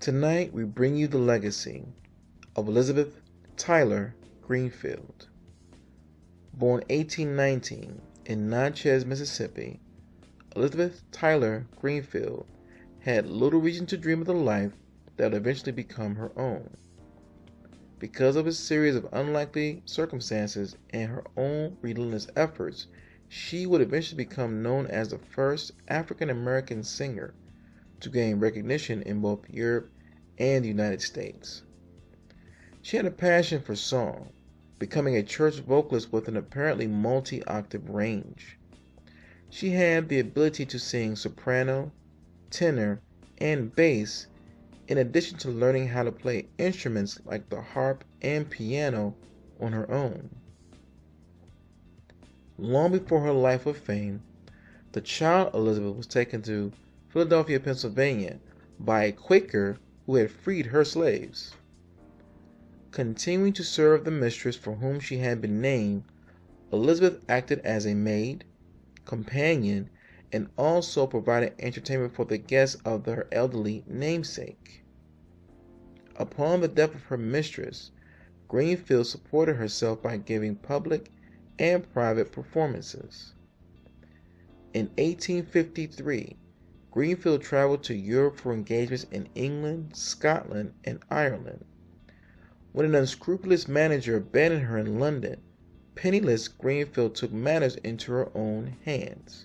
Tonight we bring you the legacy of Elizabeth Tyler Greenfield. Born 1819 in Natchez, Mississippi, Elizabeth Tyler Greenfield had little reason to dream of the life that would eventually become her own. Because of a series of unlikely circumstances and her own relentless efforts, she would eventually become known as the first African American singer to gain recognition in both Europe and the United States. She had a passion for song, becoming a church vocalist with an apparently multi-octave range. She had the ability to sing soprano, tenor, and bass, in addition to learning how to play instruments like the harp and piano on her own. Long before her life of fame, the child Elizabeth was taken to Philadelphia, Pennsylvania by a Quaker who had freed her slaves. Continuing to serve the mistress for whom she had been named, Elizabeth acted as a maid, companion, and also provided entertainment for the guests of her elderly namesake. Upon the death of her mistress, Greenfield supported herself by giving public and private performances. In 1853, Greenfield traveled to Europe for engagements in England, Scotland, and Ireland. When an unscrupulous manager abandoned her in London, penniless, Greenfield took matters into her own hands.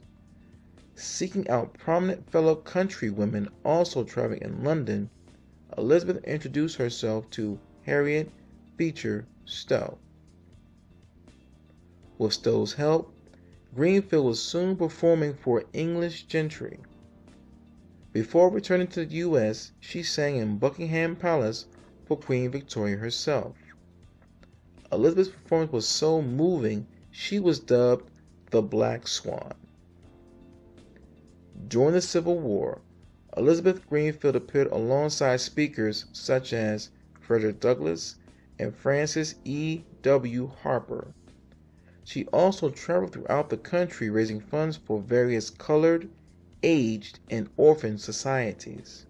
Seeking out prominent fellow countrywomen also traveling in London, Elizabeth introduced herself to Harriet Beecher Stowe. With Stowe's help, Greenfield was soon performing for English gentry. Before returning to the U.S., she sang in Buckingham Palace for Queen Victoria herself. Elizabeth's performance was so moving, she was dubbed the Black Swan. During the Civil War, Elizabeth Greenfield appeared alongside speakers such as Frederick Douglass and Francis E. W. Harper. She also traveled throughout the country raising funds for various colored, aged, and orphan societies.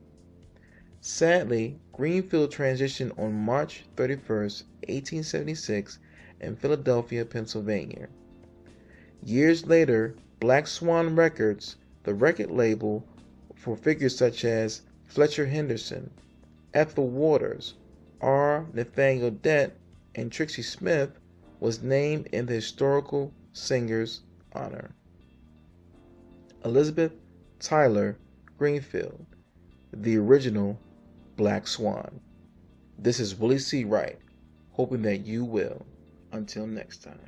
Sadly, Greenfield transitioned on March 31, 1876 in Philadelphia, Pennsylvania. Years later, Black Swan Records, the record label for figures such as Fletcher Henderson, Ethel Waters, R. Nathaniel Dett, and Trixie Smith, was named in the historical singer's honor. Elizabeth Tyler Greenfield, the original Black Swan. This is Willie Seawright, hoping that you will. Until next time.